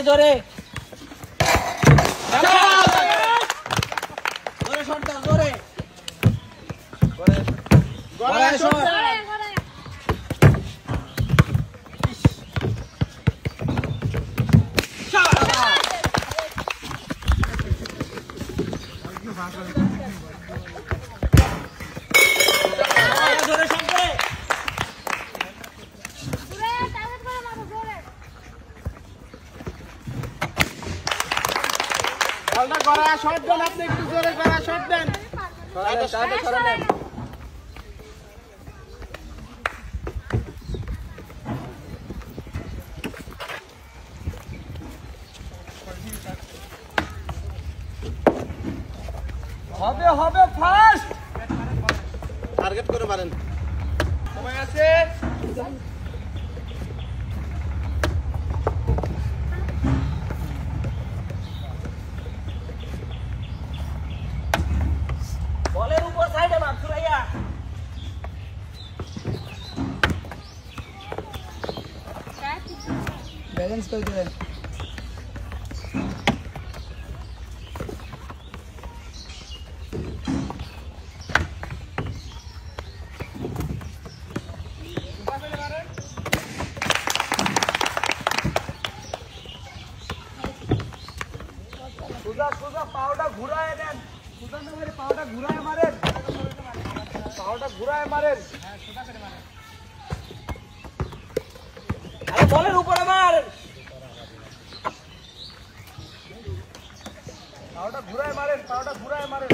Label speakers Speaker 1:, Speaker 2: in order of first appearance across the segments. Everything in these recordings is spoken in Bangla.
Speaker 1: জোরে জোরে শট দাও জোরে গড়ায় শট জোরে শট দে বলটা গড়ায় শট দেন আপনি একটু জোরে গড়ায় শট দেন সরালেন হবে হবে ফাস্ট টার্গেট করে মারেন সময় আছে বলের উপর সাইডে মার সুরাইয়া ব্যালেন্স করে দিলেন সোজা পাওটা ঘুরায় দেন সোজা না মেরে পাওটা ঘুরায় মারেন পাওটা ঘুরায় মারেন হ্যাঁ সোজা করে মারেন আরে বলের উপরে মার পাওটা ঘুরায় মারেন পাওটা ঘুরায় মারেন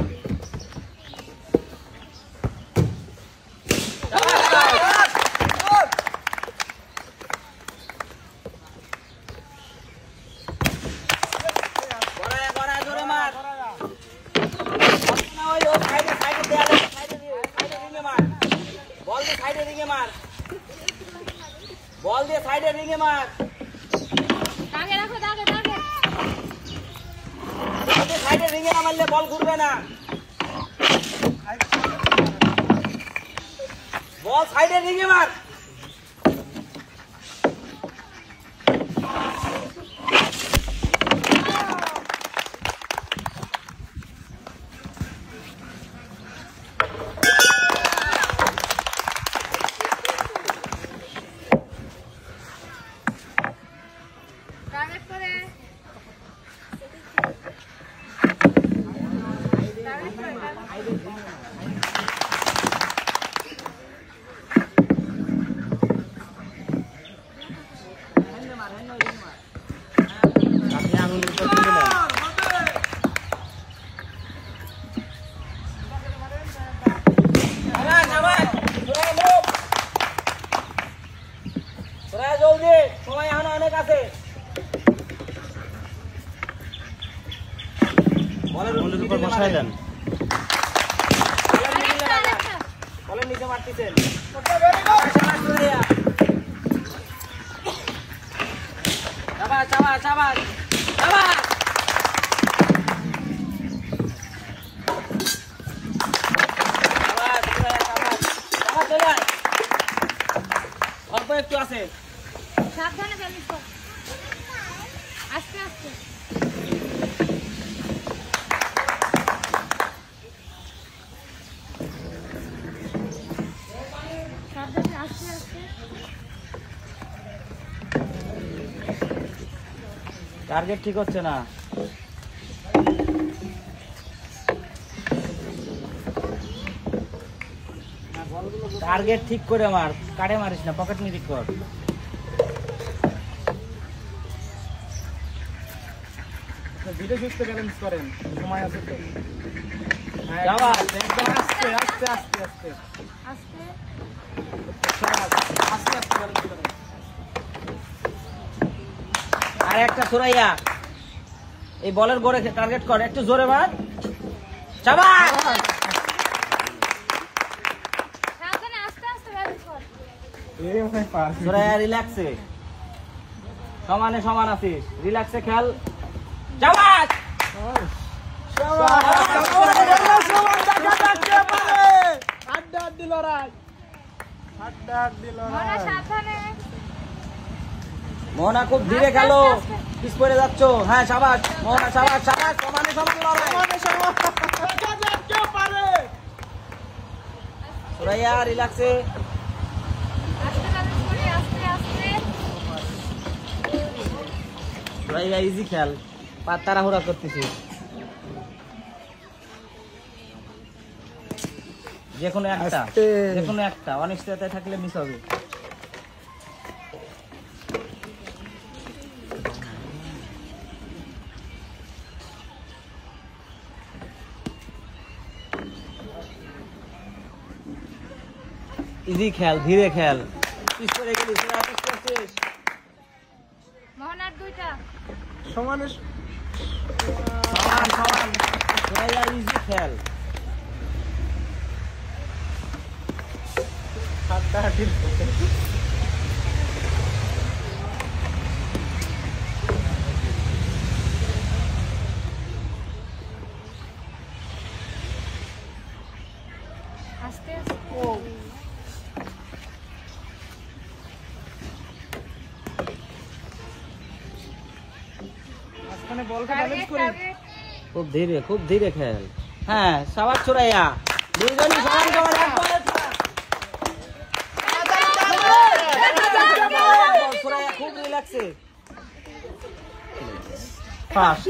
Speaker 1: বল দিয়ে সাইডে রিংয়ে মার দাগে রাখো দাগে সাইডে রিংয়ে না মারলে বল ঘুরবে না বল সাইডে রিংয়ে মার সময় এখন অনেক আছে বলের উপর বসায় দেন বলের নিচে মারতেছেন অল্প একটু আছে
Speaker 2: সাবধানে ব্যালেন্স কর আস্তে আস্তে সাবধানে আস্তে আস্তে
Speaker 1: টার্গেট ঠিক হচ্ছে না টার্গেট ঠিক করে মার কাটে মারিস না পকেট নিয়ে কর ধীরে সুস্থে ব্যালেন্স করেন সময় আছে তো যাবা একদম আস্তে আস্তে আস্তে আস্তে
Speaker 2: আস্তে
Speaker 1: আস্তে আস্তে ব্যালেন্স করেন আর একটা সুরাইয়া এই বলের গোড়ে টার্গেট কর একটু জোরে মার যাবা
Speaker 2: সাবধানে আস্তে আস্তে ব্যালেন্স কর
Speaker 1: এই ভাই পাস সুরাইয়া রিল্যাক্সে সমানে সমান আছিস রিল্যাক্সে খেল যাবা মোহনা খুব ধীরে খেলো, পিছ পড়ে যাচ্ছ। হ্যাঁ সাবাস মোহনা, সাবাস সাবাস, সমানে সমান লড়াই। সুরাইয়া রিল্যাক্সে।
Speaker 2: আস্তে ব্যালেন্স করি, আস্তে আস্তে।
Speaker 1: সুরাইয়া ইজি খেল, তাড়াহুড়া করতেছি। যেকোনো একটা, যেকোনো একটা, অনিশ্চয়তায় থাকলে মিস হবে। ইজি খেল, ধীরে খেল। পিছ করে গেলি, পিছ করছিস।
Speaker 2: মোহনার দুইটা।
Speaker 1: সমান সমান। সুরাইয়া ইজি খেল।
Speaker 2: আস্তে আস্তে।
Speaker 1: খুব ধীরে খেল। হ্যাঁ সাবাস সুরাইয়া, দুইজনই সমান সমান। সুরাইয়া খুব রিল্যাক্সে। ফাস্ট।